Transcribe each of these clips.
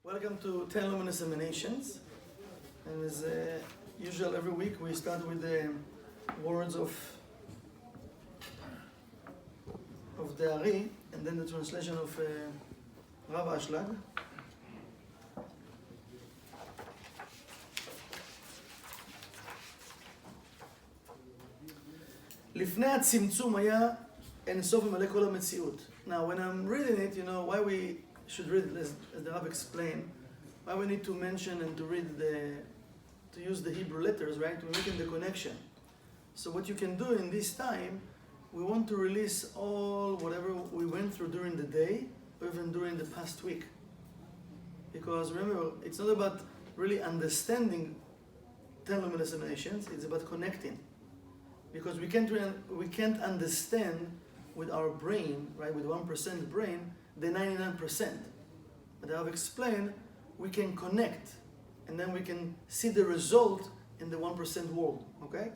Welcome to 10 Luminous Emanations. And as usual, every week we start with the words of the Ari, and then the translation of Rav Ashlag. לפני הצמצום היה אין סוף ממלא כל המציאות. Now, when I'm reading it, why we should read it, as the Rav explained, why we need to mention and to read to use the Hebrew letters, right? We're making the connection. So what you can do in this time, we want to release all whatever we went through during the day, or even during the past week. Because remember, it's not about really understanding 10 luminous emanations, it's about connecting. Because we can't understand with our brain, right, with 1% brain, the 99%. But I've explained, we can connect, and then we can see the result in the 1% world, okay?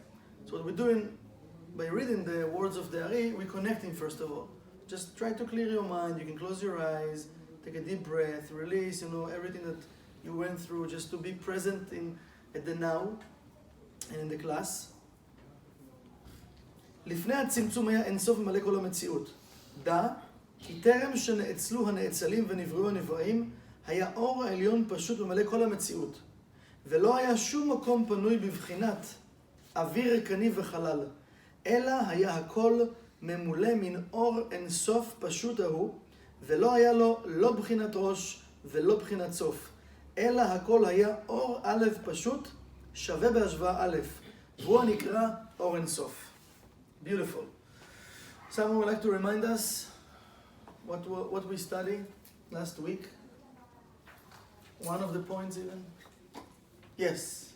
So what we're doing, by reading the words of the Ari, we're connecting first of all. Just try to clear your mind, you can close your eyes, take a deep breath, release, everything that you went through, just to be present at the now, and in the class. לפני הצמצום היה אינסוף ממלא כל המציאות. דע, כי טרם שנאצלו הנאצלים ונבראו הנבראים, היה אור העליון פשוט ממלא כל המציאות. ולא היה שום מקום פנוי בבחינת אוויר ריקני וחלל, אלא היה הכל ממולא מן אור אינסוף פשוט ההוא, ולא היה לו לא בחינת ראש ולא בחינת סוף, אלא הכל היה אור א' פשוט, שווה בהשוואה א', והוא הנקרא אור אינסוף. Beautiful. Someone would like to remind us what we studied last week? One of the points even? Yes.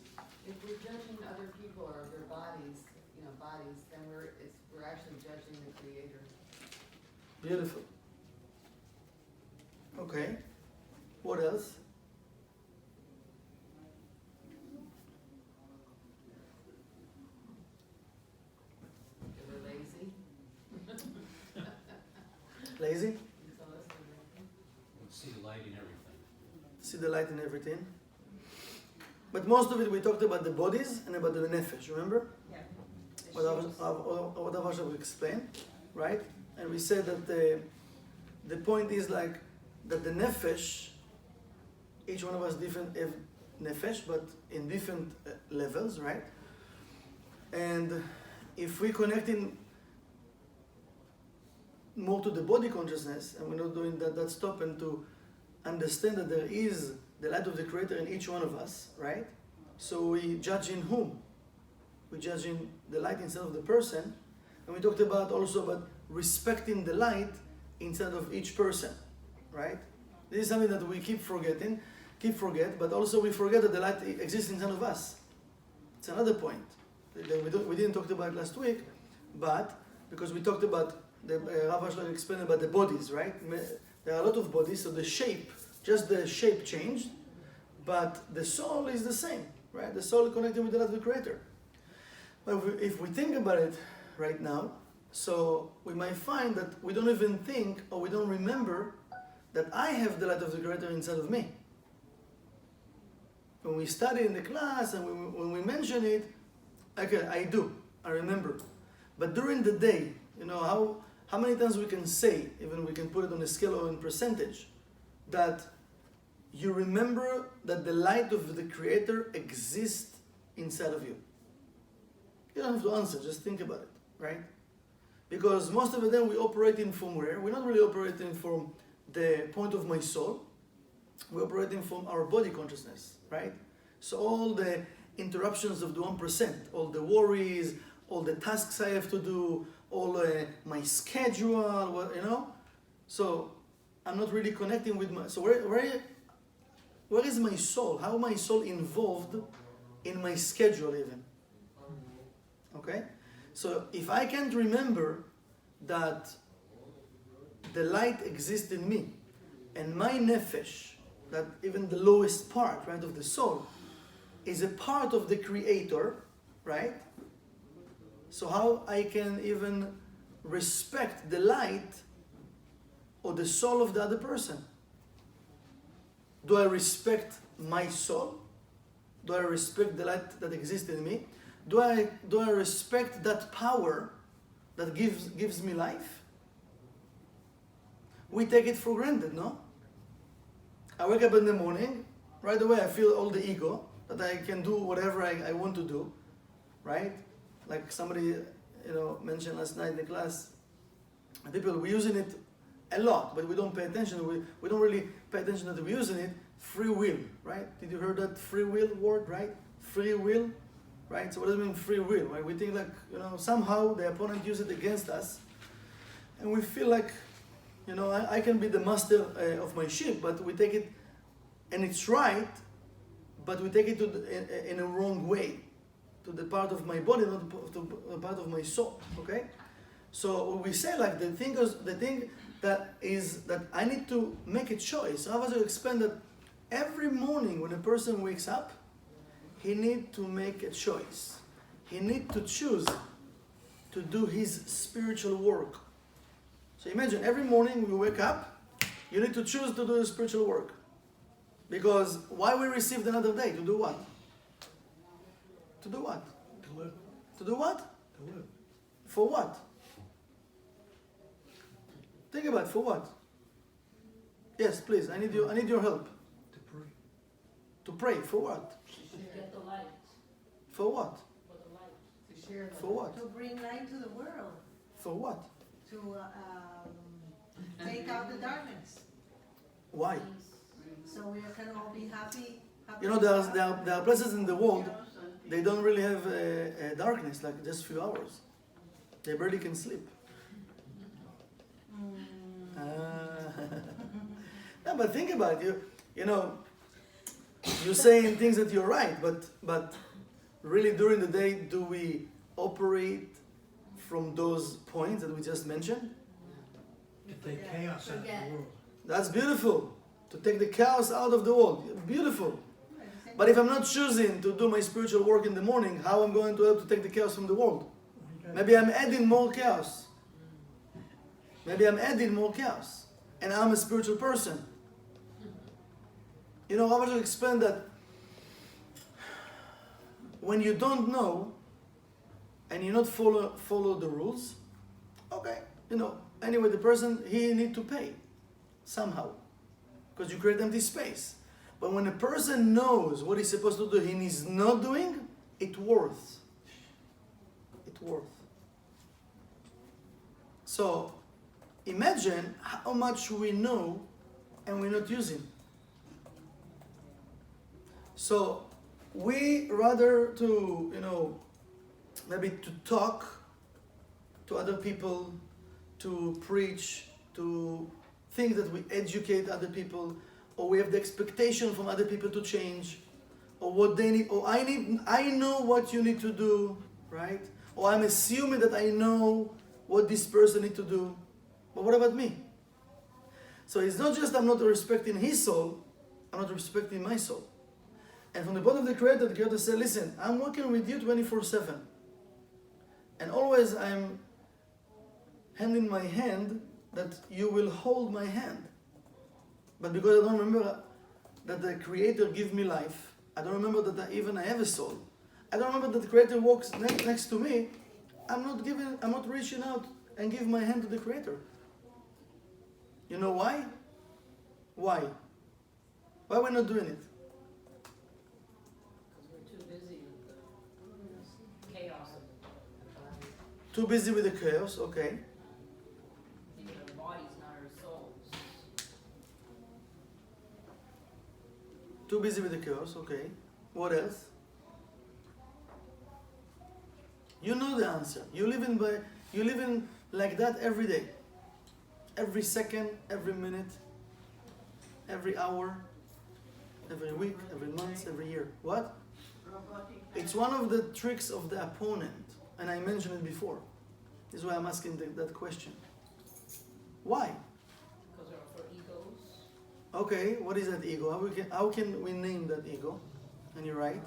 If we're judging other people or their bodies, then we're actually judging the Creator. Beautiful. Okay. What else? Lazy? See the light in everything. See the light in everything. But most of it we talked about the bodies and about the nefesh, remember? Yeah. What Avasha will explain, right? And we said that the point is like that the nefesh, each one of us different nefesh, but in different levels, right? And if we connect in more to the body consciousness, and we're not doing that stop and to understand that there is the light of the Creator in each one of us, right? So we judge in whom? We judge in the light inside of the person, and we talked about also about respecting the light inside of each person, right? This is something that we keep forget, but also we forget that the light exists inside of us. It's another point that we didn't talk about last week, but because we talked about the Rav Ashlag explained about the bodies, right? There are a lot of bodies, so the shape changed, but the soul is the same, right? The soul is connected with the light of the Creator. But if we think about it right now, so we might find that we don't even think or we don't remember that I have the light of the Creator inside of me. When we study in the class and when we mention it, okay, I remember. But during the day, how many times we can say, even we can put it on a scale or in percentage, that you remember that the light of the Creator exists inside of you? You don't have to answer, just think about it, right? Because most of the time we operating from where? We're not really operating from the point of my soul. We're operating from our body consciousness, right? So all the interruptions of the 1%, all the worries, all the tasks I have to do, all my schedule, So I'm not really connecting with my. So where is my soul? How my soul involved in my schedule even? Okay, so if I can't remember that the light exists in me, and my nefesh, that even the lowest part, right, of the soul, is a part of the Creator, right? So how I can even respect the light or the soul of the other person? Do I respect my soul? Do I respect the light that exists in me? Do I respect that power that gives me life? We take it for granted, no? I wake up in the morning, right away I feel all the ego, that I can do whatever I want to do, right? Like somebody mentioned last night in the class, people, we're using it a lot, but we don't pay attention. We don't really pay attention that we're using it. Free will, right? Did you hear that free will word, right? Free will, right? So what does it mean free will, right? We think like, somehow the opponent uses it against us, and we feel like, I can be the master of my ship, but we take it, and it's right, but we take it in a wrong way, to the part of my body, not to the part of my soul, okay? So we say like the thing that is that I need to make a choice. How was I explain that every morning when a person wakes up, he needs to make a choice. He needs to choose to do his spiritual work. So imagine every morning we wake up, you need to choose to do the spiritual work. Because why we received another day? To do what? To do what? To live. To do what? To live. For what? Think about it, for what? Yes, please, I need your help. To pray. To pray, for what? To get the light. For what? For the light. To share. For what? To bring light to the world, For what? to take out the darkness, Why? so we can all be happy. There are places in the world, they don't really have a darkness, like just few hours. They barely can sleep. No, but think about it. You're saying things that you're right, but really during the day, do we operate from those points that we just mentioned? To take chaos out of the world. That's beautiful. To take the chaos out of the world. Beautiful. But if I'm not choosing to do my spiritual work in the morning, how am I going to help to take the chaos from the world? Maybe I'm adding more chaos. Maybe I'm adding more chaos. And I'm a spiritual person. I want to explain that when you don't know and you not follow the rules, okay, anyway, the person, he need to pay somehow because you create empty space. But when a person knows what he's supposed to do and he's not doing, it's worth. It's worth. So imagine how much we know and we're not using. So we rather to, maybe to talk to other people, to preach, to think that we educate other people, or we have the expectation from other people to change, or what they need, or I know what you need to do, right? Or I'm assuming that I know what this person needs to do. But what about me? So it's not just I'm not respecting his soul, I'm not respecting my soul. And from the point of the Creator said, listen, I'm working with you 24/7. And always I'm handing my hand that you will hold my hand. But because I don't remember that the Creator gave me life, I don't remember that I have a soul. I don't remember that the Creator walks next to me. I'm not reaching out and give my hand to the Creator. You know why? Why? Why we're not doing it? Too busy with the chaos, okay. Even our bodies, not our souls. Too busy with the chaos, okay. What else? You know the answer. You live in like that every day. Every second, every minute, every hour, every week, every month, every year. What? It's one of the tricks of the opponent. And I mentioned it before. This is why I'm asking that question. Why? Because they're for egos. Okay, what is that ego? How can we name that ego? And you're right.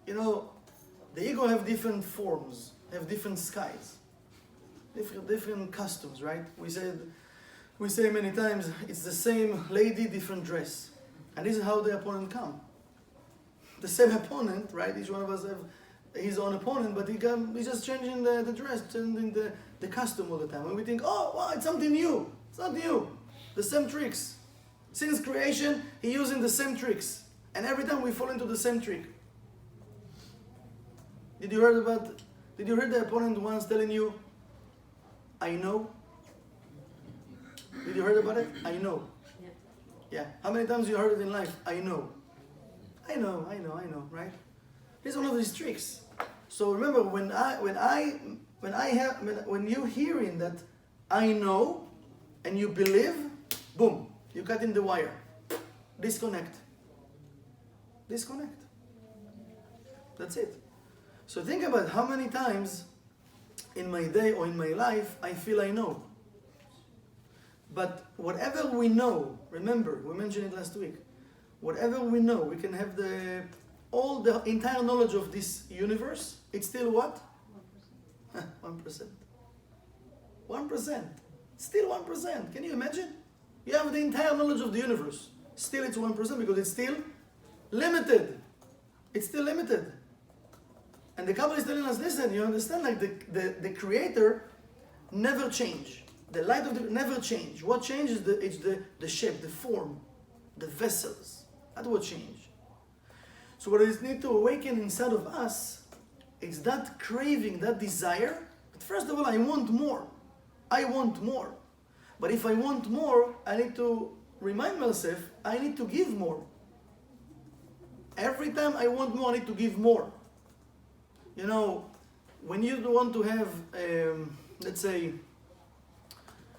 The ego have different forms, have different skies, different customs, right? We said We say many times, it's the same lady, different dress. And this is how the opponent come. The same opponent, right? Each one of us have his own opponent, but he's just changing the dress, changing the costume all the time. And we think, oh, wow, it's something new. It's not new. The same tricks. Since creation, he's using the same tricks. And every time we fall into the same trick. Did you hear the opponent once telling you, I know? Did you hear about it? I know. Yeah. How many times you heard it in life? I know. I know, right? It's one of these tricks. So remember, when you hearing that I know and you believe, boom, you cut in the wire. Disconnect. That's it. So think about how many times in my day or in my life I feel I know. But whatever we know, remember, we mentioned it last week, whatever we know, we can have the entire knowledge of this universe, it's still what? 1%. 1%. Still 1%. Can you imagine? You have the entire knowledge of the universe. Still it's 1% because it's still limited. It's still limited. And the Kabbalah is telling us, listen, you understand, like the Creator never change. The light of the never change. What changes it's the shape, the form, the vessels. That's what change. So what is need to awaken inside of us is that craving, that desire. But first of all, I want more. I want more. But if I want more, I need to remind myself, I need to give more. Every time I want more, I need to give more. You know, when you want to have, let's say,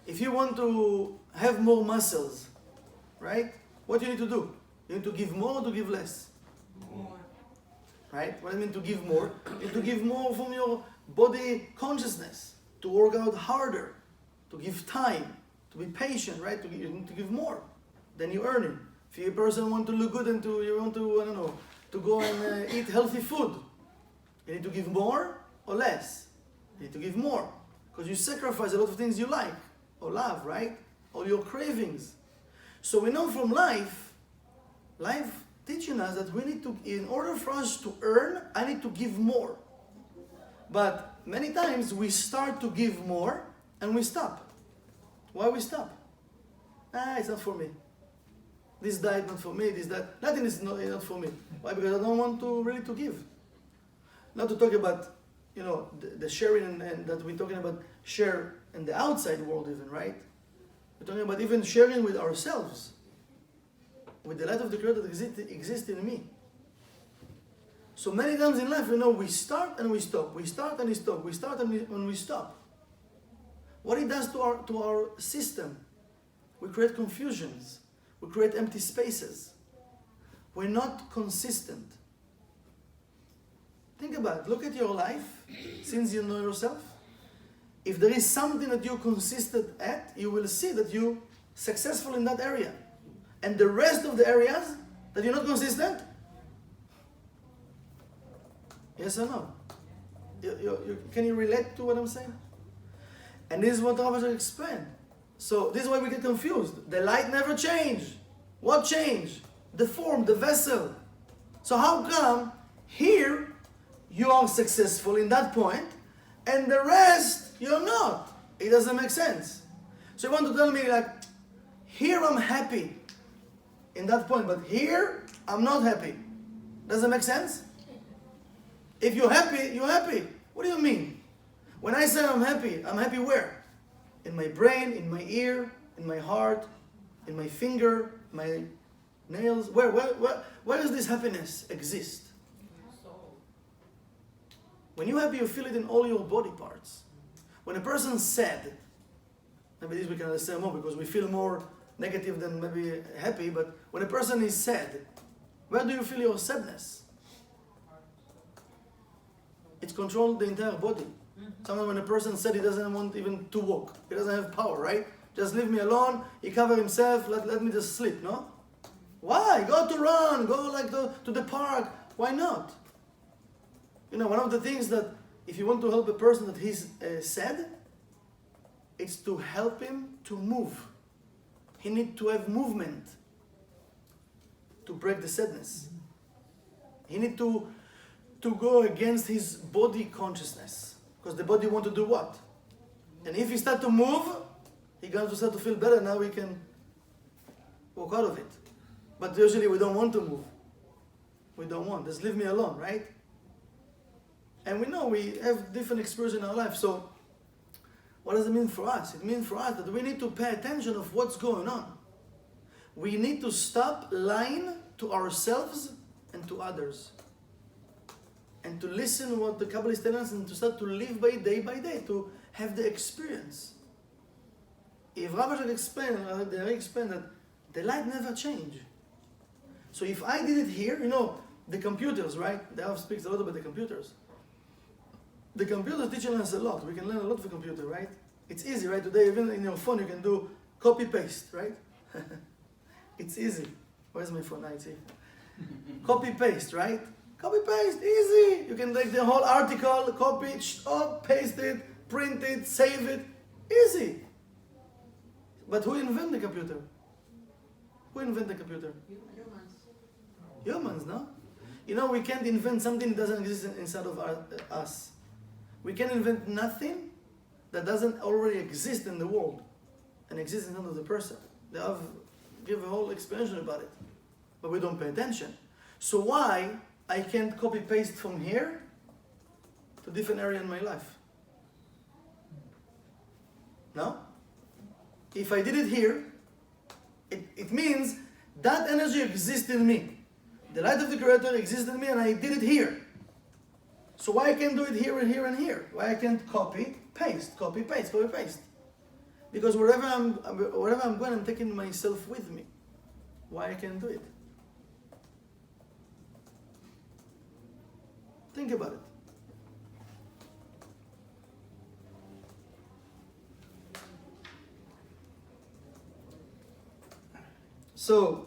if you want to have more muscles, right? What do you need to do? You need to give more or to give less? More. Right? What do I mean to give more? You need to give more from your body consciousness, to work out harder, to give time, to be patient, right? You need to give more. Then you earn it. If you a person want to look good and you want to, I don't know, to go and eat healthy food, you need to give more or less? You need to give more. Because you sacrifice a lot of things you like or love, right? All your cravings. So we know from life teaching us that we need to, in order for us to earn, I need to give more. But many times we start to give more and we stop. Why we stop? It's not for me. This diet not for me, nothing is not for me. Why? Because I don't want to really to give. Not to talk about, you know, the sharing and that we're talking about share in the outside world even, right? We're talking about even sharing with ourselves, with the light of the Creator that exists in me. So many times in life, you know, we start and we stop. We start and we stop. We start and we stop. What it does to our system, we create confusions. We create empty spaces. We're not consistent. Think about it. Look at your life, since you know yourself. If there is something that you're consistent at, you will see that you're successful in that area. And the rest of the areas that you're not consistent, yes or no? Can you relate to what I'm saying? And this is what Rabbi explained. So this is why we get confused. The light never changed. What changed? The form, the vessel. So how come here you are successful in that point and the rest you're not? It doesn't make sense. So you want to tell me like, here I'm happy in that point, but here I'm not happy. Does it make sense? If you're happy, you're happy. What do you mean? When I say I'm happy where? In my brain, in my ear, in my heart, in my finger, my nails. Where does this happiness exist? When you're happy, you feel it in all your body parts. When a person's sad, maybe this we can understand more because we feel more negative than maybe happy, but when a person is sad, where do you feel your sadness? It controls the entire body. Sometimes when a person said he doesn't want even to walk, he doesn't have power, right? Just leave me alone, he cover himself, let me just sleep, no? Why? Go to run, go like to the park. Why not? You know, one of the things that if you want to help a person that he's sad, it's to help him to move. he needs to have movement to break the sadness. He needs to go against his body consciousness. Because the body wants to do what? And if he start to move, he's going to start to feel better. Now we can walk out of it. But usually we don't want to move. We don't want. Just leave me alone, right? And we know we have different experiences in our life. So what does it mean for us? It means for us that we need to pay attention of what's going on. We need to stop lying to ourselves and to others. And to listen to what the Kabbalah is telling us and to start to live by day, to have the experience. If Rabbi Ashlag explained that the light never change. So if I did it here, the computers, right? The Rav speaks a lot about the computers. The computer is teaching us a lot. We can learn a lot from the computer, right? It's easy, right? Today, even in your phone, you can do copy-paste, right? It's easy. Where's my phone? It's here. Copy-paste, right? Copy-paste, easy. You can take the whole article, copy it, paste it, print it, save it. Easy. But who invented the computer? Who invented the computer? Humans, no? We can't invent something that doesn't exist inside of us. We can invent nothing that doesn't already exist in the world and exists inside of the person. They give a whole explanation about it. But we don't pay attention. So why I can't copy-paste from here to different area in my life? No? If I did it here, it means that energy exists in me. The light of the Creator exists in me and I did it here. So why I can't do it here and here and here? Why I can't copy, paste? Because wherever I'm going, I'm taking myself with me. Why I can't do it? Think about it. So,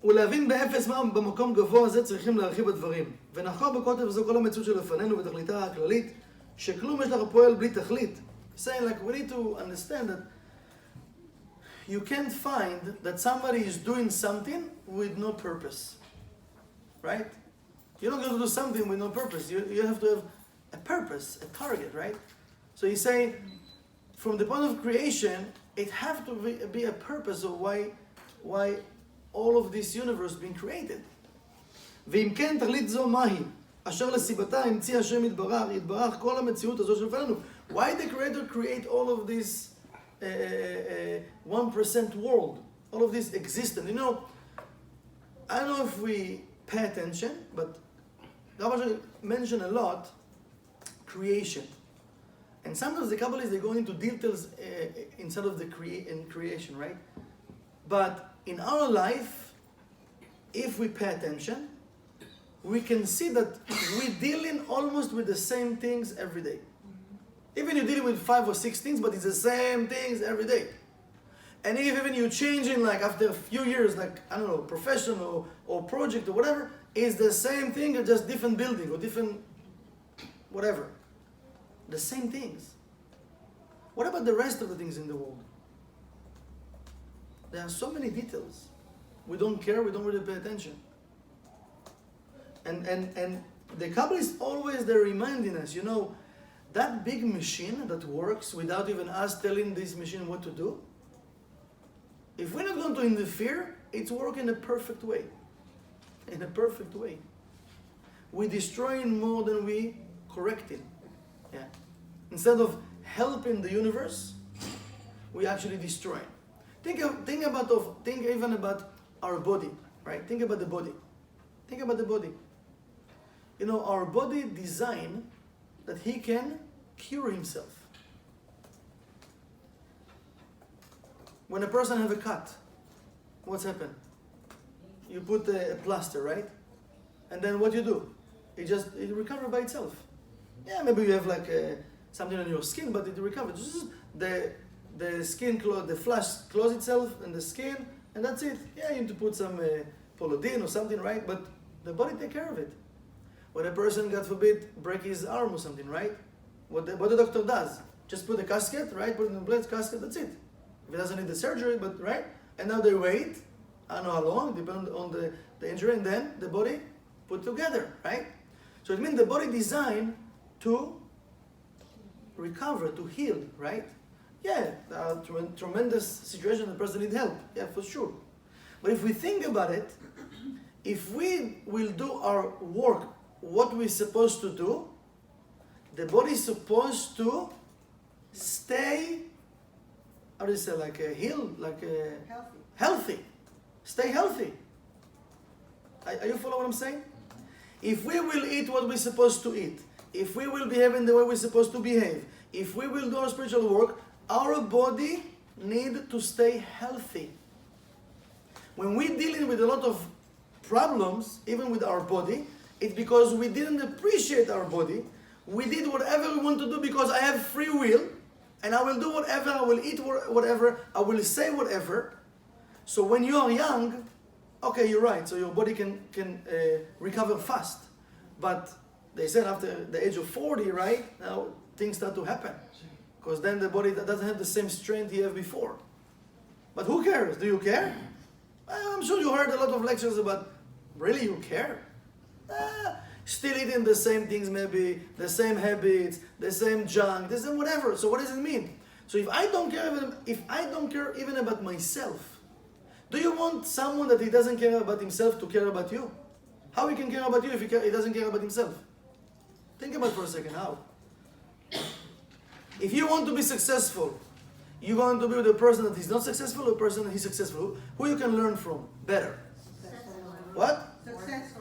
ולהבין באפס מה במקום גבוה הזה צריכים להרחיב הדברים. ונחקור בקוטב זו כל המציאות שלפנינו ותכליתה הכללית, שכלום יש לך פועל בלי תכלית. Saying like we need to understand that you can't find that somebody is doing something with no purpose. Right? You're not going to do something with no purpose. You have to have a purpose, a target, right? So he's saying, from the point of creation, it has to be a purpose of why all of this universe being created. ואם כן, תכלית זו מהי? אשר לסיבתה המציא השם יתברך כל המציאות הזו שלפנינו. Why the Creator create all of this 1% world? All of this existence. I don't know if we pay attention, but Rabbi mentioned a lot creation. And sometimes the Kabbalists, they go into details inside of the creation, right? But in our life, if we pay attention, we can see that we're dealing almost with the same things every day. Even you're dealing with 5 or 6 things, but it's the same things every day. And if even you're changing, like after a few years, like, I don't know, profession or project or whatever, it's the same thing, or just different building or different whatever. The same things. What about the rest of the things in the world? There are so many details. We don't care, we don't really pay attention. And the Kabbalists always, they're reminding us, that big machine that works without even us telling this machine what to do, if we're not going to interfere, it's working in a perfect way. In a perfect way. We're destroying more than we correcting. Yeah. Instead of helping the universe, we actually destroy. Think even about our body, right? Think about the body. Think about the body. Our body designed that he can cure himself. When a person have a cut, what's happened? You put a plaster, right? And then what you do? It recovers by itself. Yeah, maybe you have like something on your skin, but it recovers. The skin the flesh closes itself in the skin, and that's it. Yeah, you need to put some polydine or something, right? But the body take care of it. when a person, God forbid, break his arm or something, right? What the doctor does, just put a casket, right? Put it in place, casket, that's it. If it doesn't need the surgery, but right? And now they wait, I don't know how long, depending on the injury, and then the body put together, right? So it means the body designed to recover, to heal, right? Yeah, tremendous situation, the person needs help, yeah, for sure. But if we think about it, if we will do our work, what we're supposed to do, the body is supposed to stay, how do you say, like a healed, like a healthy. Stay healthy. Are you following what I'm saying? If we will eat what we're supposed to eat, if we will behave in the way we're supposed to behave, if we will do our spiritual work, our body needs to stay healthy. When we're dealing with a lot of problems, even with our body, it's because we didn't appreciate our body. We did whatever we want to do because I have free will, and I will do whatever, I will eat whatever, I will say whatever. So when you are young, okay, you're right, so your body can recover fast. But they said after the age of 40, right, now things start to happen. Because then the body doesn't have the same strength you have before. But who cares? Do you care? I'm sure you heard a lot of lectures about, really you care? Still eating the same things maybe, the same habits, the same junk, the same whatever. So what does it mean? So if I don't care even about myself, do you want someone that he doesn't care about himself to care about you? How he can care about you if he doesn't care about himself? Think about it for a second, how? If you want to be successful, you want to be with a person that is not successful or a person that is successful, who you can learn from better? What? Successful.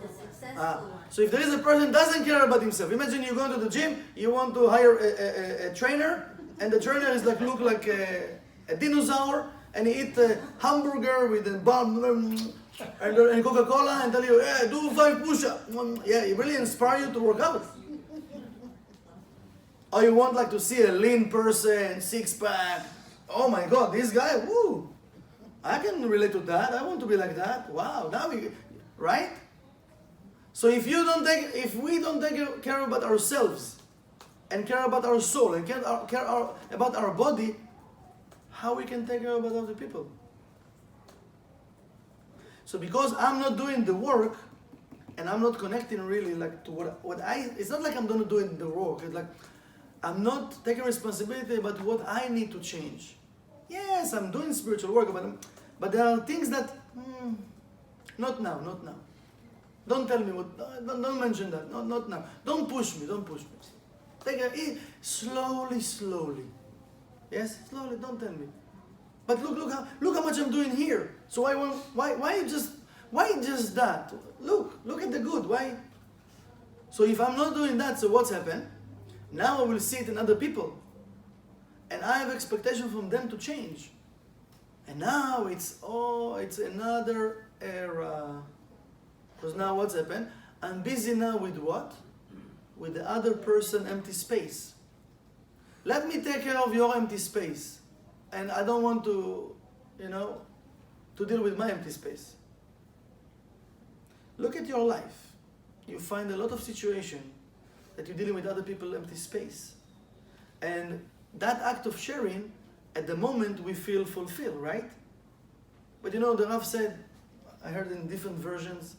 So if there is a person that doesn't care about himself, imagine you go to the gym, you want to hire a trainer, and the trainer is like look like a dinosaur, and he eat a hamburger with a bun and Coca-Cola and tell you, yeah, do 5 push-ups. Yeah, it really inspire you to work out. Or you want like to see a lean person, 6-pack. Oh my God, this guy, woo! I can relate to that. I want to be like that. Wow, now we, right? So if we don't take care about ourselves and care about our soul and care about our body, how we can take care about other people? So because I'm not doing the work and I'm not connecting really like to it's not like I'm not doing the work. It's like I'm not taking responsibility about what I need to change. Yes, I'm doing spiritual work, but there are things that not now. Don't tell me what. Don't mention that. Not now. Don't push me. Take it slowly. Yes, slowly. Don't tell me. But look how much I'm doing here. So why just that? Look at the good. Why? So if I'm not doing that, so what's happened? Now I will see it in other people, and I have expectation from them to change. And now it's another era. Because now what's happened? I'm busy now with what? With the other person empty space. Let me take care of your empty space. And I don't want to deal with my empty space. Look at your life. You find a lot of situation that you're dealing with other people's empty space. And that act of sharing, at the moment we feel fulfilled, right? But the Rav said, I heard in different versions,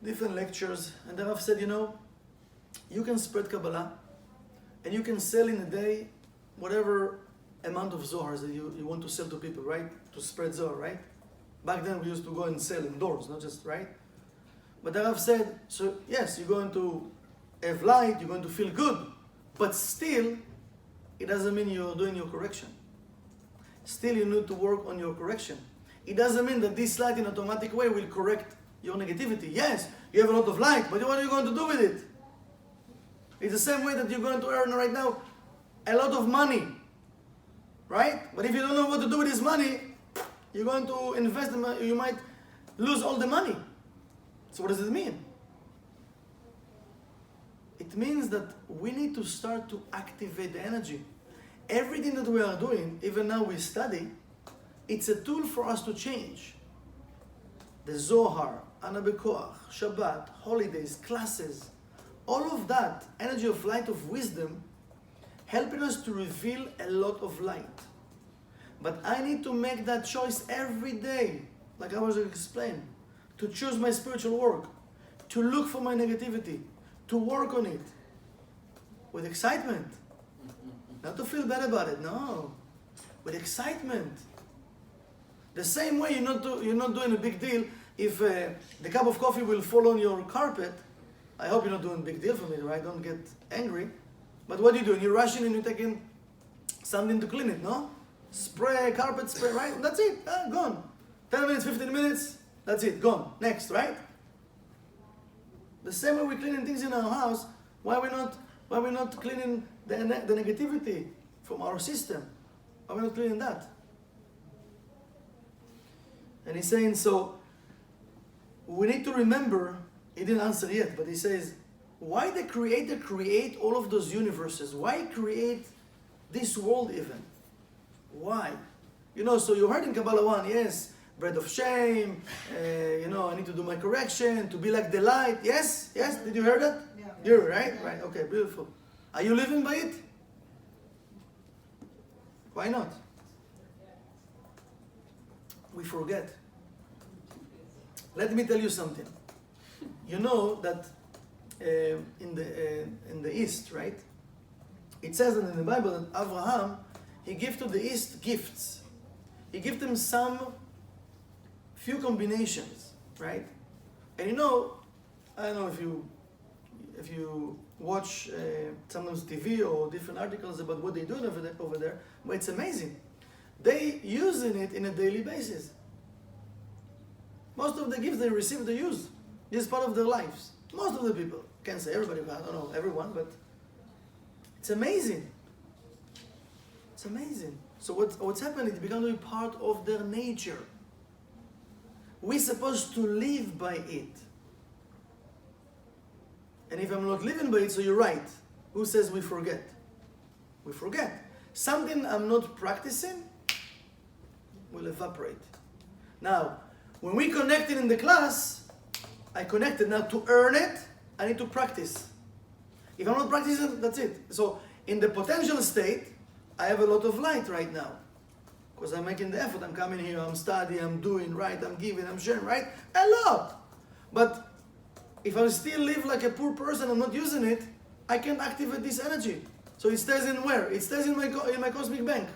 different lectures, and the Rav said, you can spread Kabbalah, and you can sell in a day whatever amount of Zohars that you want to sell to people, right? To spread Zohar, right? Back then we used to go and sell indoors, not just, right? But the Rav said, so yes, you're going to have light, you're going to feel good, but still, it doesn't mean you're doing your correction. Still, you need to work on your correction. It doesn't mean that this light in automatic way will correct your negativity. Yes, you have a lot of light, but what are you going to do with it? It's the same way that you're going to earn right now a lot of money, right? But if you don't know what to do with this money, you're going to invest, you might lose all the money. So what does it mean? It means that we need to start to activate the energy. Everything that we are doing, even now we study, it's a tool for us to change. The Zohar, Ana Bekoach, Shabbat, holidays, classes, all of that energy of light of wisdom helping us to reveal a lot of light. But I need to make that choice every day, like I was explaining, to choose my spiritual work, to look for my negativity, to work on it with excitement. Not to feel bad about it, no. With excitement. The same way you're not doing a big deal if the cup of coffee will fall on your carpet. I hope you're not doing a big deal for me, right? Don't get angry. But what are you doing? You're rushing and you're taking something to clean it, no? Spray, carpet spray, right? That's it, gone. 10 minutes, 15 minutes, that's it, gone. Next, right? The same way we're cleaning things in our house, why we're not cleaning the negativity from our system? Why we're not cleaning that? And he's saying, so we need to remember, he didn't answer yet, but he says, why the Creator create all of those universes? Why create this world even? Why? So you heard in Kabbalah 1, yes, bread of shame, I need to do my correction, to be like the light. Yes? Yes? Did you hear that? Yeah. You're right? Right, okay, beautiful. Are you living by it? Why not? We forget. Let me tell you something. You know that in the East, right? It says in the Bible that Abraham, he gave to the East gifts. He gave them some few combinations, right? And I don't know if you watch sometimes TV or different articles about what they're doing over there, but it's amazing. They using it in a daily basis. Most of the gifts they receive, they use. This is part of their lives. Most of the people. Can't say everybody, but I don't know everyone, but it's amazing. It's amazing. So what's happening? It becomes to be part of their nature. We're supposed to live by it. And if I'm not living by it, so you're right. Who says we forget? We forget. Something I'm not practicing will evaporate. Now, when we connected in the class, I connected. Now to earn it, I need to practice. If I'm not practicing, that's it. So in the potential state, I have a lot of light right now. Because I'm making the effort. I'm coming here, I'm studying, I'm doing, right? I'm giving, I'm sharing, right? A lot. But if I still live like a poor person, I'm not using it, I can't activate this energy. So it stays in where? It stays in my cosmic bank.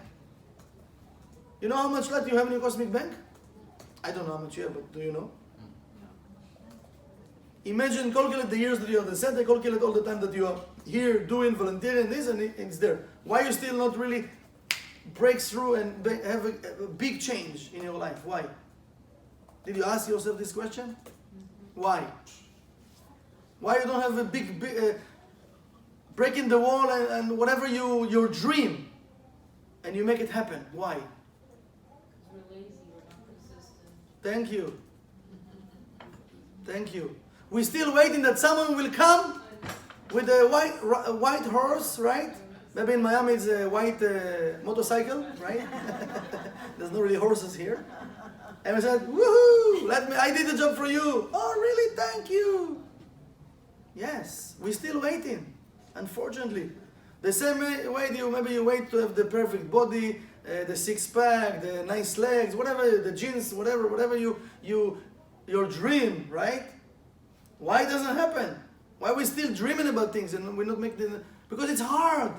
You know how much light you have in your cosmic bank? I don't know how much you have, but do you know? Imagine, calculate the years that you are the center, calculate all the time that you are here doing, volunteering, this, and it's there. Why you still not really break through and have a big change in your life? Why? Did you ask yourself this question? Why? Why you don't have a big breaking the wall and whatever your dream, and you make it happen? Why? Because we're lazy, we're not consistent. Thank you. Thank you. We're still waiting that someone will come with a white horse, right? Maybe in Miami it's a white motorcycle, right? There's no really horses here. And we said, woohoo, I did the job for you. Oh, really? Thank you. Yes, we're still waiting, unfortunately. The same way maybe you wait to have the perfect body, the six-pack, the nice legs, whatever, the jeans, whatever your dream, right? Why it doesn't happen? Why are we still dreaming about things and we're not making it? Because it's hard.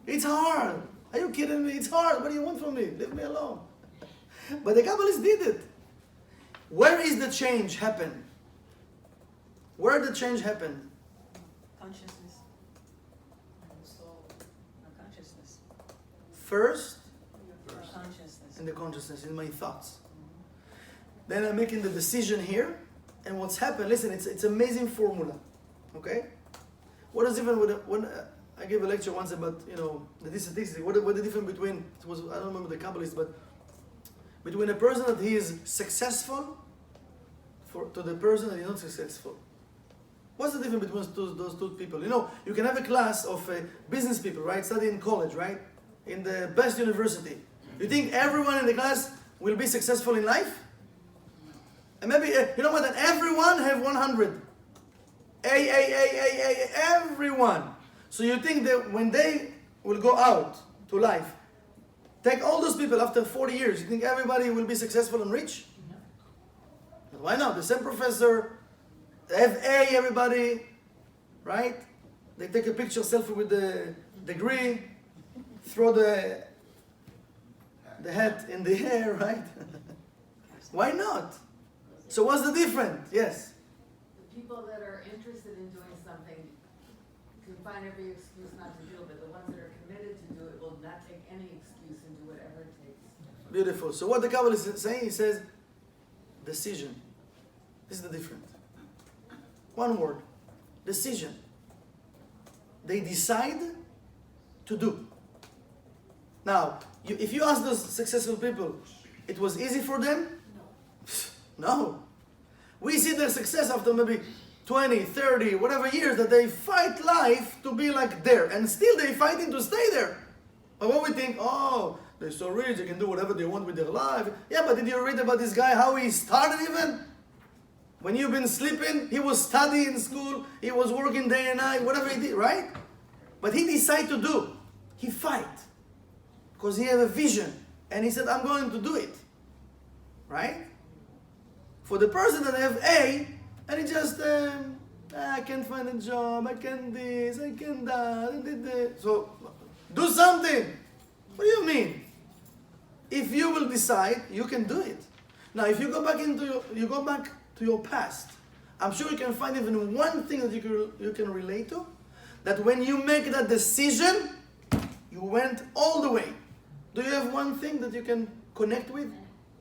It's hard. Are you kidding me? It's hard. What do you want from me? Leave me alone. But the Kabbalists did it. Where is the change happen? Where did the change happen? Consciousness. And so, Our consciousness. First, Our consciousness. in the consciousness, in my thoughts. Then I'm making the decision here. And what's happened, listen, it's amazing formula. Okay? What is even when I gave a lecture once about, the statistic, what the difference between, I don't remember the Kabbalist, but between a person that he is successful to the person that is not successful. What's the difference between those two people? You can have a class of business people, right? Study in college, right? In the best university. You think everyone in the class will be successful in life? And maybe, you know what, that everyone have 100. everyone. So you think that when they will go out to life, take all those people after 40 years, you think everybody will be successful and rich? Why not? The same professor, FA, everybody, right? They take a picture selfie with the degree, throw the hat in the air, right? Why not? So what's the difference? Yes. The people that are interested in doing something can find every excuse not to do it, but the ones that are committed to do it will not take any excuse and do whatever it takes. Beautiful. So what the Kabbalah is saying, he says, decision. This is the difference. One word. Decision. They decide to do. Now, if you ask those successful people, it was easy for them? No. We see their success after maybe 20, 30, whatever years that they fight life to be like there. And still they're fighting to stay there. But what we think, oh, they're so rich, they can do whatever they want with their life. Yeah, but did you read about this guy, how he started even? When you've been sleeping, he was studying in school, he was working day and night, whatever he did, right? But he decided to do. He fight. Because he had a vision. And he said, I'm going to do it. Right? For the person that have A, and he just, I can't find a job, I can't this, I can't that, I did this. So, do something. What do you mean? If you will decide, you can do it. Now, if you go back to your past, I'm sure you can find even one thing that you can relate to, that when you make that decision, you went all the way. Do you have one thing that you can connect with?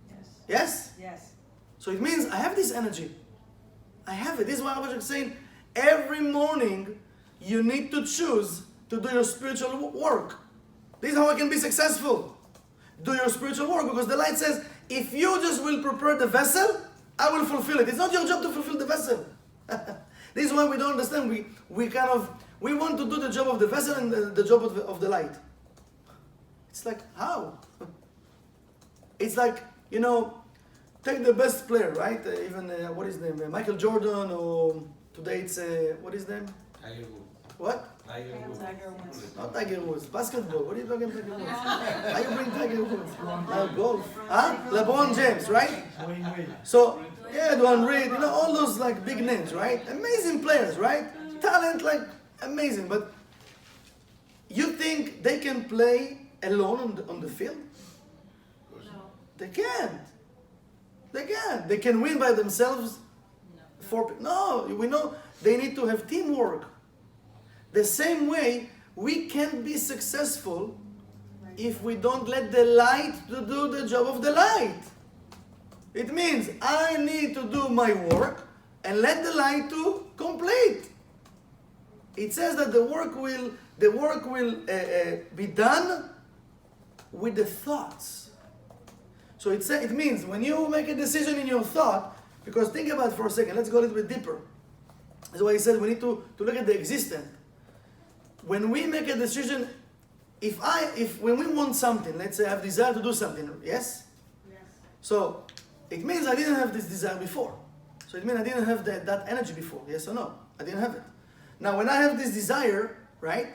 Yes. Yes? Yes. So it means I have this energy. I have it. This is why I was saying every morning you need to choose to do your spiritual work. This is how I can be successful. Do your spiritual work, because the light says, if you just will prepare the vessel, I will fulfill it. It's not your job to fulfill the vessel. This is why we don't understand. We want to do the job of the vessel and the job of the light. It's like, how? It's like, take the best player, right? Even, what is his name? Michael Jordan, or today it's, what is his name? Tiger Woods. What? Tiger Woods. Tiger Woods. Not Tiger Woods. Basketball. What are you talking about Tiger Woods? How you bring Tiger Woods? Golf. Huh? LeBron James, right? Wayne Wade. So, yeah, Dwayne Reed, all those like big names, right? Amazing players, right? Talent, like, amazing. But you think they can play alone on the field? No. They can't. They can't. They can win by themselves. No, we know they need to have teamwork. The same way, we can't be successful if we don't let the light to do the job of the light. It means I need to do my work and let the light to complete. It says that the work will be done with the thoughts. So it means when you make a decision in your thought, because think about it for a second, let's go a little bit deeper. That's why he said we need to look at the existence. When we make a decision, when we want something, let's say I have desire to do something, yes? Yes. So it means I didn't have this desire before. So it means I didn't have that energy before, yes or no? I didn't have it. Now when I have this desire, right,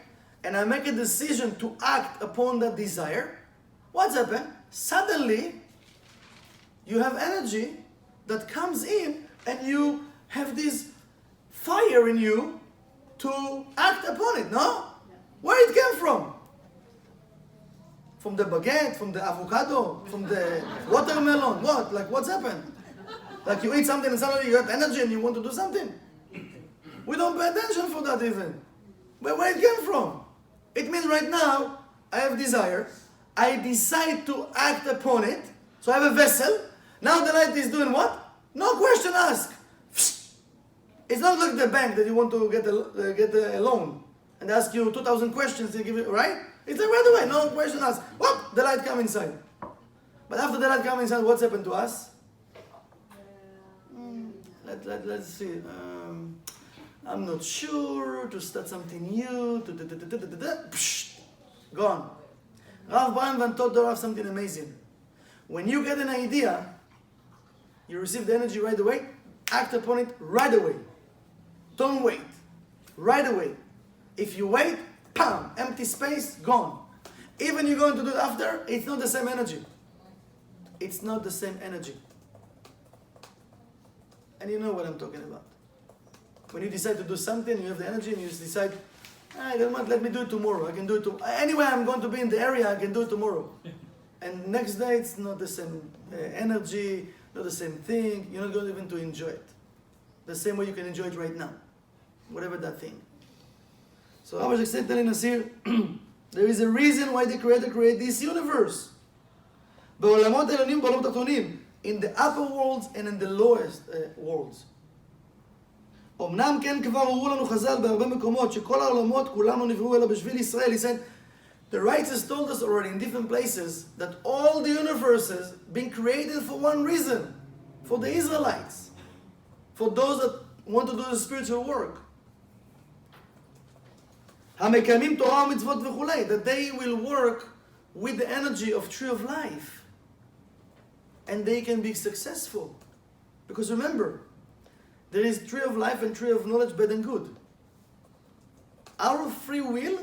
and I make a decision to act upon that desire, what's happened? Suddenly, you have energy that comes in and you have this fire in you to act upon it, no? Where it came from? From the baguette, from the avocado, from the watermelon, what? Like what's happened? Like you eat something and suddenly you have energy and you want to do something? We don't pay attention for that even. But where it came from? It means right now, I have desire, I decide to act upon it, so I have a vessel, now the light is doing what? No question asked. It's not like the bank that you want to get a loan and ask you 2,000 questions to give you, right? It's like right away, no question asked. Whoop, the light comes inside. But after the light comes inside, what's happened to us? Let's see. I'm not sure, to start something new, gone. Rav Brian Van Tot have something amazing. When you get an idea, you receive the energy right away, act upon it right away. Don't wait. Right away. If you wait, bam, empty space, gone. Even you're going to do it after, it's not the same energy. It's not the same energy. And you know what I'm talking about. When you decide to do something, you have the energy and you just decide, I don't want, let me do it tomorrow. I can do it tomorrow. Anyway, I'm going to be in the area, I can do it tomorrow. And next day, it's not the same energy, not the same thing. You're not going even to enjoy it. The same way you can enjoy it right now. Whatever that thing. So I was just telling us here, there is a reason why the Creator created this universe. בעולמות העליונים ובעולמות התחתונים, in the upper worlds and in the lowest worlds. אמנם כן כבר הראו לנו חז"ל בהרבה מקומות שכל העולמות כולם לא נבראו אלא בשביל ישראל. He said, the writers told us already in different places that all the universes been created for one reason, for the Israelites, for those that want to do the spiritual work. המקיימים תורה ומצוות וכולי, that they will work with the energy of tree of life. And they can be successful. Because remember, there is tree of life and tree of knowledge, bad and good. Our free will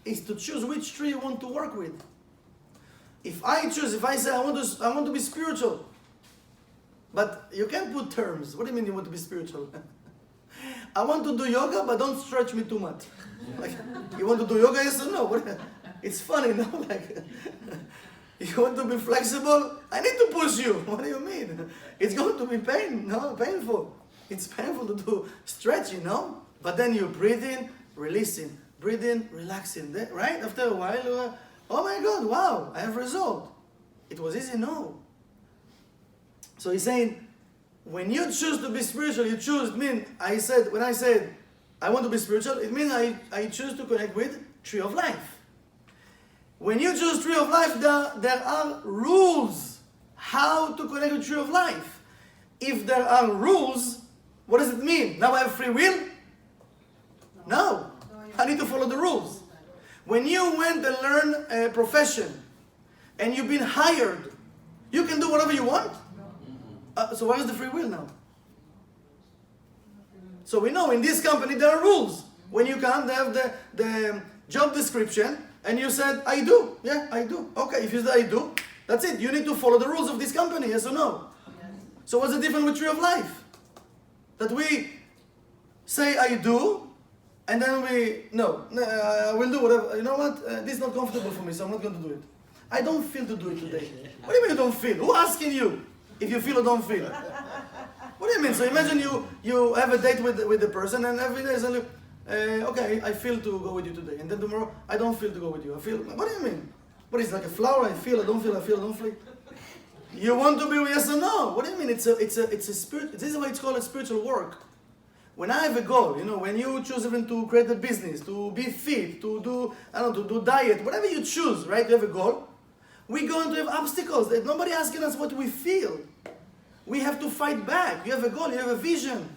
is to choose which tree you want to work with. If I say I want to be spiritual, but you can't put terms. What do you mean you want to be spiritual? I want to do yoga, but don't stretch me too much. Like, you want to do yoga, yes or no? It's funny, no? Like, you want to be flexible? I need to push you. What do you mean? It's going to be painful. It's painful to do stretching, no? But then you breathe in, releasing, breathe in, relaxing. Right? After a while, oh my God, wow, I have result. It was easy, no. So he's saying, when you choose to be spiritual, you choose, when I said, I want to be spiritual, it means I choose to connect with tree of life. When you choose tree of life, there are rules how to connect with tree of life. If there are rules, what does it mean? Now I have free will? No. I need to follow the rules. When you went and learn a profession and you've been hired, you can do whatever you want? So where is the free will now? So we know in this company there are rules. When you come, they have the job description and you said, I do. Yeah, I do. Okay, if you said I do, that's it. You need to follow the rules of this company, yes or no? Yes. So what's the difference with tree of life? That we say I do, and then I will do whatever. You know what? This is not comfortable for me, so I'm not going to do it. I don't feel to do it today. What do you mean you don't feel? Who asking you if you feel or don't feel? What do you mean? So imagine you have a date with the person, and every day suddenly, okay, I feel to go with you today, and then tomorrow I don't feel to go with you. I feel. What do you mean? What is it, like a flower? I feel. I don't feel. I feel. I don't feel. You want to be yes or no? What do you mean? It's a spirit. This is why it's called a spiritual work. When I have a goal, when you choose even to create a business, to be fit, to do diet, whatever you choose, right? You have a goal. We're going to have obstacles. There's nobody asking us what we feel. We have to fight back. You have a goal. You have a vision.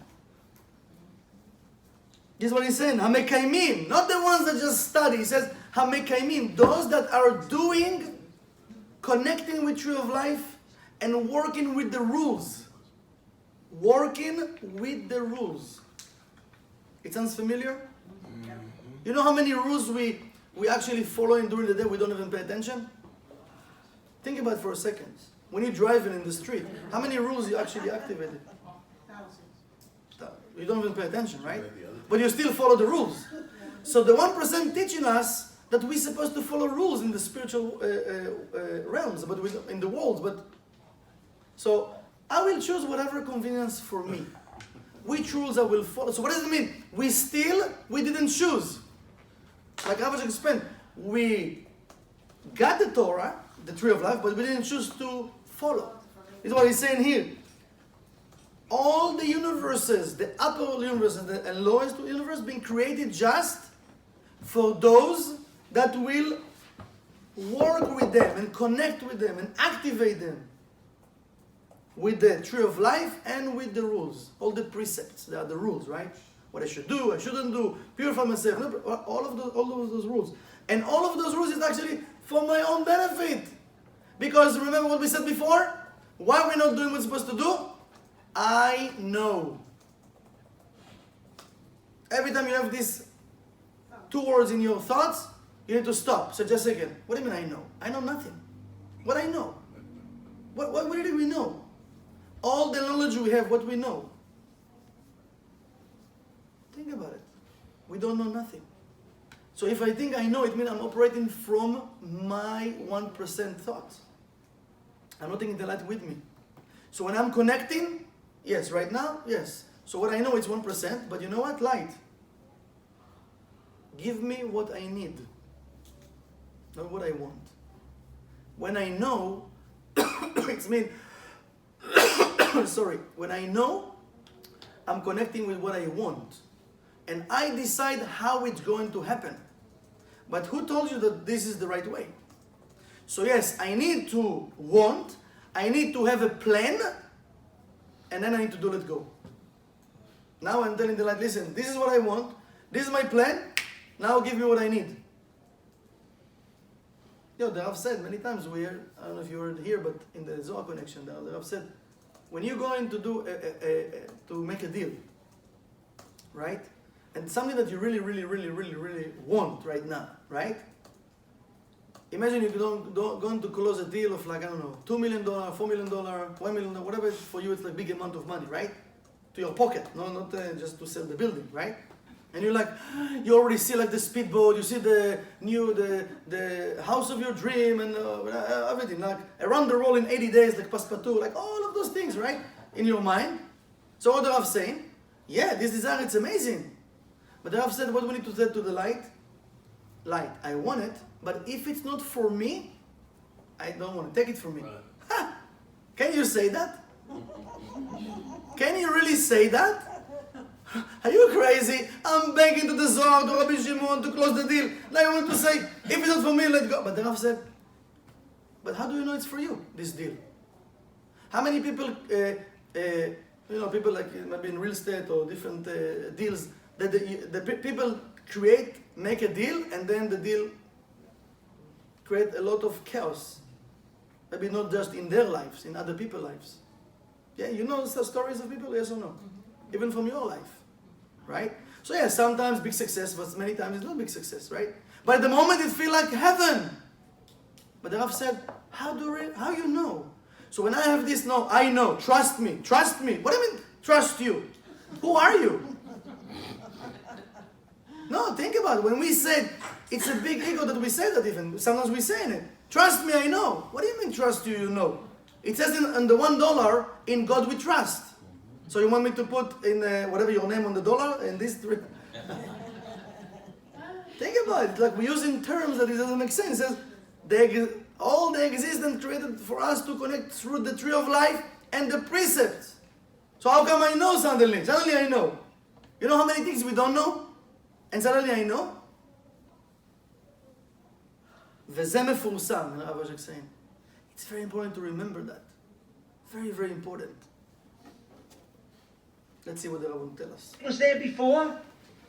This is what he's saying. Hamekaimim, not the ones that just study. He says Hamekaimim, those that are doing, connecting with tree of life, and working with the rules. Working with the rules. It sounds familiar? Mm-hmm. You know how many rules we actually follow during the day we don't even pay attention? Think about it for a second. When you're driving in the street, how many rules you actually activated? You don't even pay attention, right? But you still follow the rules. So the 1% teaching us that we're supposed to follow rules in the spiritual realms, but in the world. So I will choose whatever convenience for me. Which rules I will follow. So what does it mean? We didn't choose. Like Rabbi explained, we got the Torah, the tree of life, but we didn't choose to follow. This is what he's saying here. All the universes, the upper universes and lowest universe, being created just for those that will work with them and connect with them and activate them with the tree of life and with the rules. All the precepts, they are the rules, right? What I should do, I shouldn't do, purify myself, all of those rules. And all of those rules is actually for my own benefit. Because remember what we said before? Why we're not doing what we're supposed to do? I know. every time you have these two words in your thoughts, you need to stop. So just a second. What do you mean I know? I know nothing. What I know? What do we know? All the knowledge we have, what we know. Think about it. We don't know nothing. So if I think I know, it means I'm operating from my 1% thoughts. I'm not taking the light with me. So when I'm connecting, yes, right now, yes. So what I know is 1%, but you know what? Light. Give me what I need, not what I want. When I know, it's mean, sorry, when I know, I'm connecting with what I want. And I decide how it's going to happen. But who told you that this is the right way? So yes, I need to want, I need to have a plan, and then I need to do let go. Now I'm telling the light, listen, this is what I want, this is my plan, now give me what I need. You know, the Rav said many times, I don't know if you heard here, but in the Zohar connection, the Rav said, when you're going to do to make a deal, right? And something that you really want right now, right? Imagine you're going to close a deal of like, I don't know, $2 million, $4 million, $1 million, whatever it is for you, it's like a big amount of money, right? To your pocket, not just to sell the building, right? And you're like, you already see like the speedboat, you see the house of your dream and everything, like around the world in 80 days, like Passepartout, like all of those things, right? In your mind. So what the Rav saying? Yeah, this desire, it's amazing. But the Rav said, what we need to say to the light? Light, I want it, but if it's not for me, I don't want it. Take it from me. Ha! Can you say that? Can you really say that? Are you crazy? I'm begging to the Zohar, to Rabbi Shimon, to close the deal. Now I want to say, if it's not for me, let go. But the Rav said, but how do you know it's for you, this deal? How many people, people like maybe in real estate or different deals, that the people make a deal, and then the deal create a lot of chaos. Maybe not just in their lives, in other people's lives. Yeah, you know the stories of people, yes or no? Even from your life, right? So yeah, sometimes big success, but many times it's not big success, right? But at the moment it feels like heaven. But the Rav said, how you know? So when I have this, no, I know, trust me. What do you mean, trust you? Who are you? No, think about it. When we said, it's a big ego that we say that even. Sometimes we say it. Trust me, I know. What do you mean trust you know? It says in the $1, in God we trust. So you want me to put in whatever your name on the dollar and this? Think about it. Like we're using terms that it doesn't make sense. It says, all the existence created for us to connect through the tree of life and the precepts. So how come I know suddenly? Suddenly I know. You know how many things we don't know? And suddenly I know? וזה מפורסם, Rav Ashlag saying. It's very important to remember that. Very important. Let's see what the Rav will tell us. Was there before?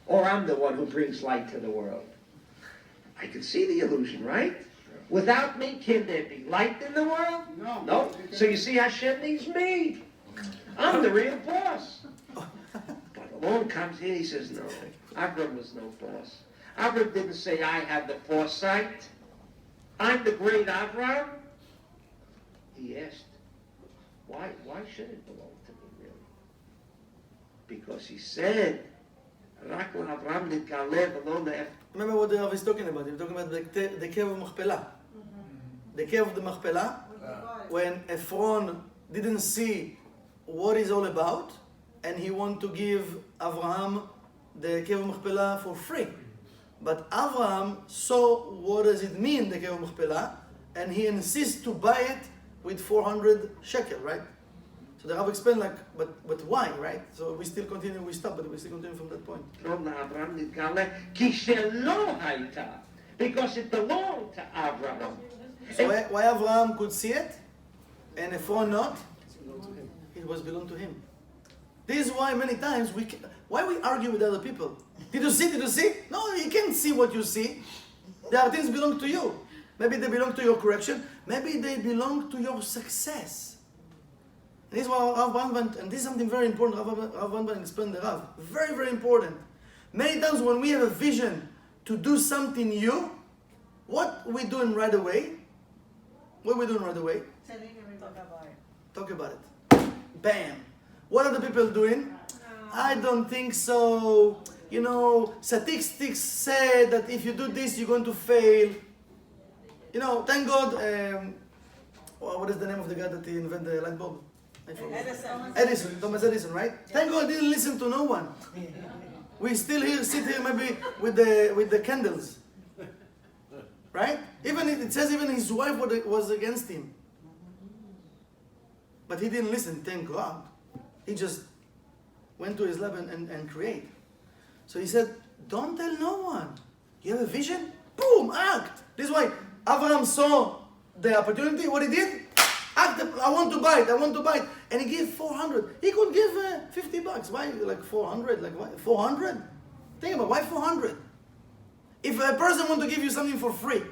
Or I'm the one who brings light to the world? I can see the illusion, right? Without me, can there be light in the world? No. So you see, Hashem needs me. I'm the real boss. But along comes here, he says, no. Avram was no boss. Avram didn't say, I have the foresight. I'm the great Avram. He asked, why should it belong to me, really? Because he said, remember what the Rav is talking about? He's talking about the cave of Machpelah. The cave of the Machpelah, when Ephron didn't see what it's all about, and he wanted to give Abraham the cave of Machpelah for free. But Abraham saw what does it mean, the cave of Machpelah, and he insists to buy it with 400 shekel, right? So the Rav explained like, but why, right? So we still continue, we stop, but we still continue from that point. Because it belonged to Abraham. So why Abraham could see it, and Ephron not? It was belong to him. This is why many times why we argue with other people. Did you see? Did you see? No, you can't see what you see. There are things belong to you. Maybe they belong to your correction. Maybe they belong to your success. And this is why Rav Banban, and this is something very important, Rav Banban explained the Rav. Very important. Many times when we have a vision to do something new, what we doing right away? What we doing right away? Telling everybody about it. Talk about it. Bam. What are the people doing? I don't think so. You know, statistics say that if you do this, you're going to fail. You know, thank God. What is the name of the guy that he invented the light bulb? I forgot. Edison, Thomas Edison, right? Thank God he didn't listen to no one. We still here, sit here maybe with the candles, right? Even it says even his wife was against him, but he didn't listen. Thank God. He just went to his lab and create. So he said, "Don't tell no one. You have a vision. Boom, act." This is why Abraham saw the opportunity. What he did? Act. I want to buy it. I want to buy it. And he gave 400. He could give $50. Why like 400? Like why 400? Think about it. Why 400? If a person want to give you something for free,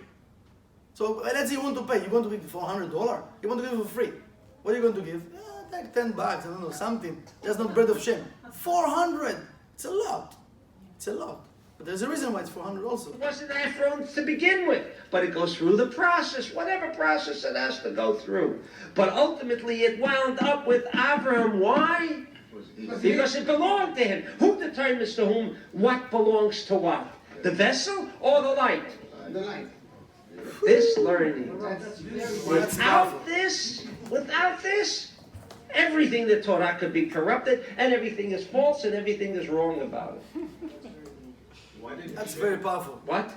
so let's say you want to pay. You want to give $400. You want to give it for free. What are you going to give? Like $10. I don't know, something. That's not bread of shame. 400. It's a lot. It's a lot. But there's a reason why it's 400 also. It wasn't Ephron to begin with, but it goes through the process, whatever process it has to go through. But ultimately it wound up with Abraham. Why? Because it belonged to him. Who determines to whom what belongs to what? The vessel or the light? The light. This learning. That's powerful. Without this, everything the Torah could be corrupted, and everything is false, and everything is wrong about it. That's very powerful. What?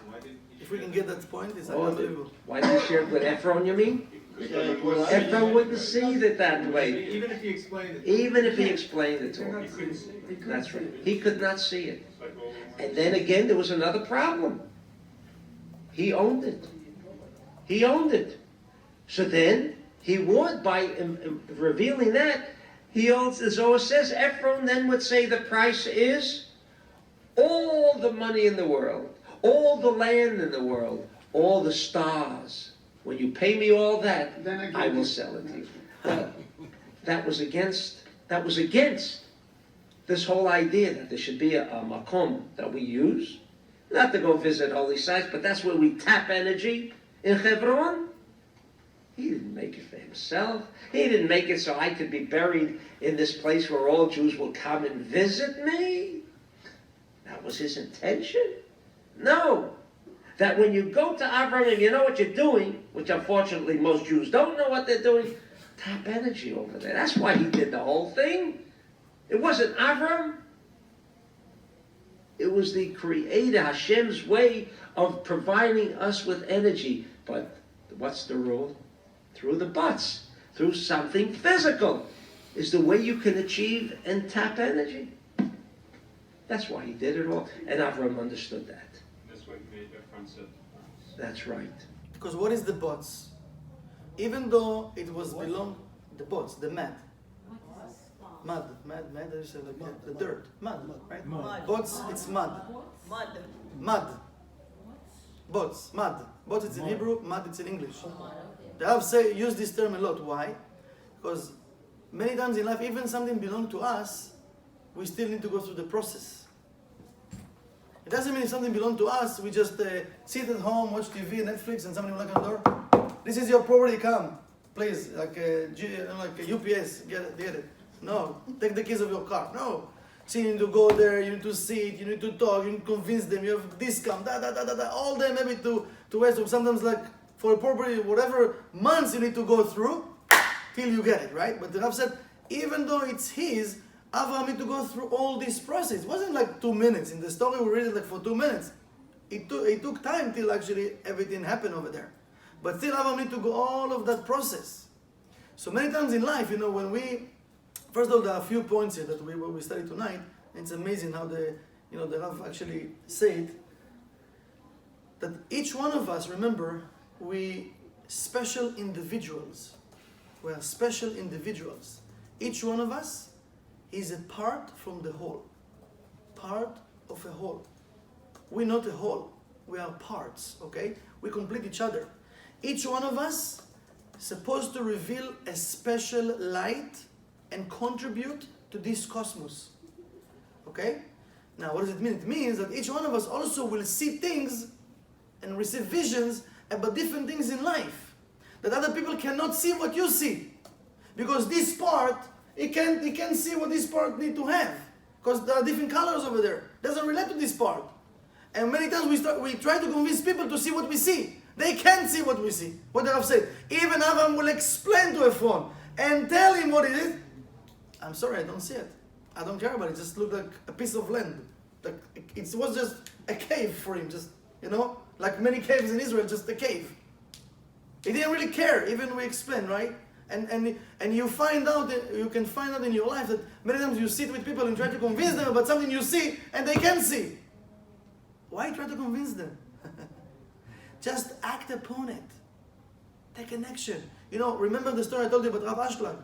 If we can get that point, it's Oh, unbelievable. why did you share it with Ephron, you mean? Ephron wouldn't see it that way. Even if he explained it. Even if he explained it to him. That's right. He could not see it. And then again, there was another problem. He owned it. He owned it. So then, he would, by revealing that, he owns, the Zohar says, Ephron then would say the price is all the money in the world, all the land in the world, all the stars. When you pay me all that, I will sell it to you. Well, that was against this whole idea that there should be a makom that we use. Not to go visit holy sites, but that's where we tap energy in Hebron. He didn't make it for himself. He didn't make it so I could be buried in this place where all Jews will come and visit me. That was his intention? No. That when you go to Abraham and you know what you're doing, which unfortunately most Jews don't know what they're doing, tap energy over there. That's why he did the whole thing. It wasn't Abraham. It was the Creator, Hashem's way of providing us with energy. But what's the rule? Through the buts, through something physical, is the way you can achieve and tap energy. That's why he did it all. And Abraham understood that. That's what made Ephron said. That's right. Because what is the bots? Even though it was belong, the bots, the mud, I say like the dirt, mud, right? Mud. Bots, it's mud, Mud. bots, mud. Bots it's in Hebrew, mud it's in English. They have use this term a lot. Why? Because many times in life, even something belongs to us, we still need to go through the process. It doesn't mean if something belongs to us, we just sit at home, watch TV, Netflix, and somebody will knock on the door. This is your property, come. Please, like a UPS, get it. No, take the keys of your car. No. So you need to go there, you need to sit, you need to talk, you need to convince them, you have discount, all day maybe to waste. Sometimes like for a property, whatever months you need to go through till you get it, right? But the Rav said, even though it's his, Avraham had to go through all this process. It wasn't like 2 minutes. In the story we read it like for 2 minutes. It took time till actually everything happened over there. But still Avraham need to go all of that process. So many times in life, when we, first of all, there are a few points here that we study tonight. And it's amazing how the Rav actually said that each one of us, remember, we special individuals. We are special individuals. Each one of us is a part from the whole. Part of a whole. We're not a whole. We are parts, okay? We complete each other. Each one of us is supposed to reveal a special light and contribute to this cosmos. Okay? Now, what does it mean? It means that each one of us also will see things and receive visions about different things in life that other people cannot see what you see, because this part he can't see what this part need to have, because there are different colors over there. Doesn't relate to this part. And many times we try to convince people to see what we see. They can't see what we see. What I've said. Even Avram will explain to a phone and tell him what it is. I'm sorry, I don't see it. I don't care about it. It just looked like a piece of land. Like it was just a cave for him. Just, like many caves in Israel, just a cave. He didn't really care, even we explain, right? And you find out, you can find out in your life that many times you sit with people and try to convince them about something you see and they can't see. Why try to convince them? Just act upon it. Take an action. Remember the story I told you about Rav Ashlag?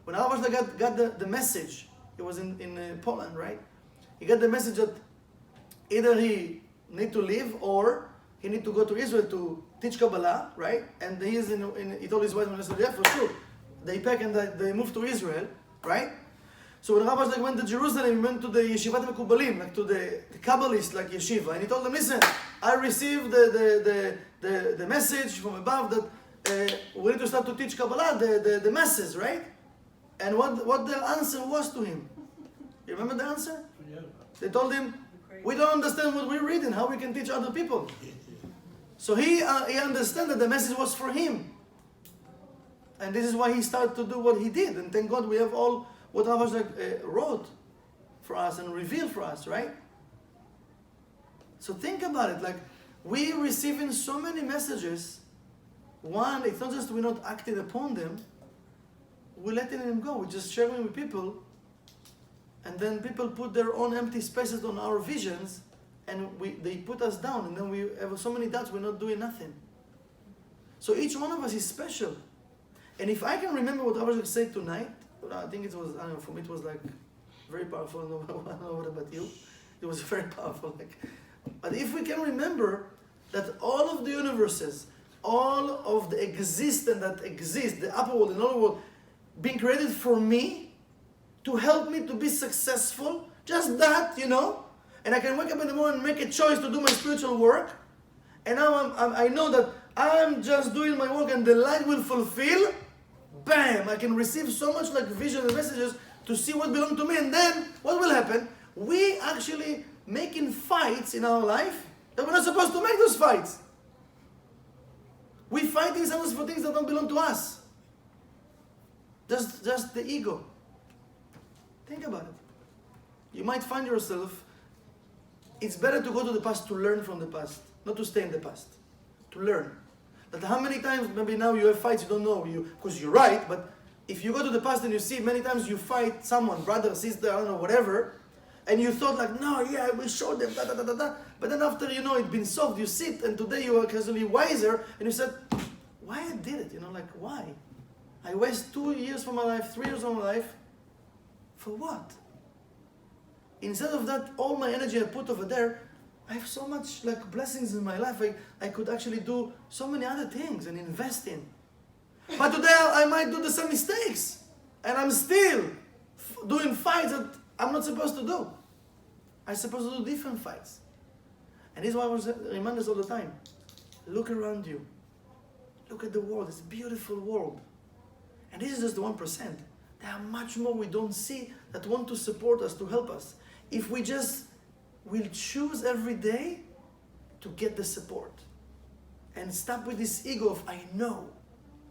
When Rav Ashlag got the message, he was in Poland, right? He got the message that either he need to leave or he need to go to Israel to teach Kabbalah, right? And he told his wife, yeah, for sure. They pack and they moved to Israel, right? So when Rav Ashlag went to Jerusalem, he went to the Yeshivat Mekubalim, like to the Kabbalist, like yeshiva, and he told them, listen, I received the message from above that we need to start to teach Kabbalah, the masses, right? And what their answer was to him. You remember the answer? Yeah. They told him, we don't understand what we're reading, how we can teach other people. So he understood that the message was for him. And this is why he started to do what he did. And thank God we have all what Rav Ashlag wrote for us and revealed for us, right? So think about it. Like, we receiving so many messages. One, it's not just we're not acting upon them. We're letting them go. We're just sharing with people. And then people put their own empty spaces on our visions. And they put us down. And then we have so many doubts, we're not doing nothing. So each one of us is special. And if I can remember what Rav Ashlag said tonight, I think it was, I don't know, for me it was like very powerful. I don't know what about you. It was very powerful. But if we can remember that all of the universes, all of the existence that exists, the upper world and lower world, being created for me, to help me to be successful, just that, and I can wake up in the morning and make a choice to do my spiritual work, and now I know that I'm just doing my work and the light will fulfill. Bam! I can receive so much like vision and messages to see what belongs to me, and then what will happen? We actually making fights in our life that we're not supposed to make those fights. We fighting sometimes for things that don't belong to us. Just the ego. Think about it. You might find yourself, it's better to go to the past to learn from the past, not to stay in the past. To learn. That how many times, maybe now you have fights you don't know, because you're right, but if you go to the past and you see many times you fight someone, brother, sister, I don't know, whatever, and you thought like, no, yeah, I will show them, da da da da da. But then after it's been solved, you sit and today you are casually wiser and you said, why I did it? Why? I waste 2 years of my life, 3 years of my life, for what? Instead of that, all my energy I put over there, I have so much blessings in my life. I could actually do so many other things and invest in. But today I might do the same mistakes. And I'm still doing fights that I'm not supposed to do. I'm supposed to do different fights. And this is why I remind us all the time. Look around you. Look at the world. It's a beautiful world. And this is just the 1%. There are much more we don't see that want to support us, to help us. If we just will choose every day to get the support. And stop with this ego of, I know.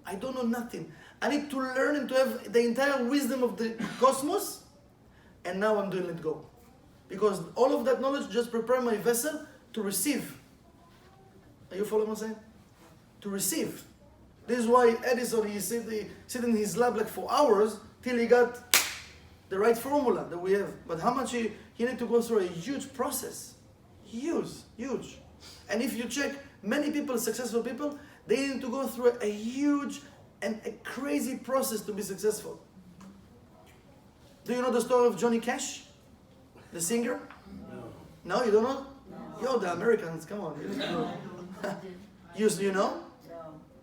I don't know nothing. I need to learn and to have the entire wisdom of the cosmos. And now I'm doing let go. Because all of that knowledge just prepare my vessel to receive. Are you following what I'm saying? To receive. This is why Edison, he sit in his lab for hours till he got the right formula that we have. But how much he need to go through a huge process. Huge. And if you check many people, successful people, they need to go through a huge and a crazy process to be successful. Do you know the story of Johnny Cash? The singer? No. No, you don't know? No. Yo, the Americans, come on. You know? No.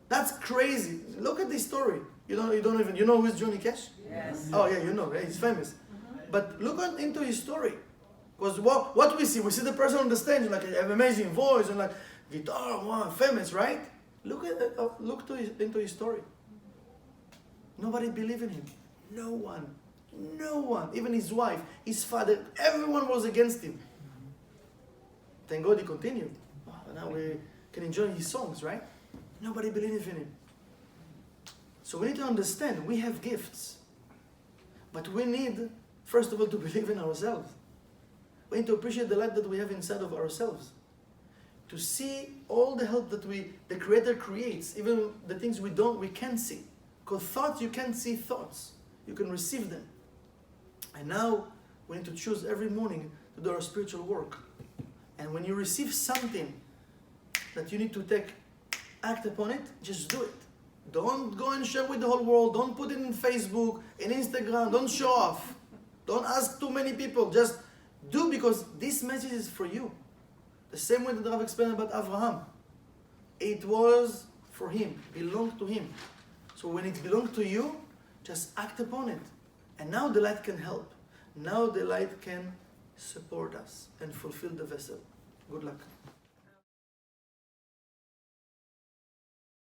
That's crazy. Look at this story. You know who's Johnny Cash? Yes. Oh yeah, you know, right? He's famous. But look into his story. Because what we see the person on the stage, like, have amazing voice and like guitar, wow, famous, right? Look into his story. Nobody believed in him. No one. Even his wife, his father, everyone was against him. Thank God he continued. Wow, now we can enjoy his songs, right? Nobody believed in him. So we need to understand we have gifts. But we need, first of all, to believe in ourselves. We need to appreciate the light that we have inside of ourselves. To see all the help that the Creator creates, even the things we can't see. Because thoughts, you can't see thoughts. You can receive them. And now, we need to choose every morning to do our spiritual work. And when you receive something that you need to act upon it, just do it. Don't go and share with the whole world. Don't put it in Facebook, in Instagram. Don't show off. Don't ask too many people. Just do, because this message is for you. The same way that Rav explained about Abraham. It was for him, belonged to him. So when it belongs to you, just act upon it. And now the light can help. Now the light can support us and fulfill the vessel. Good luck.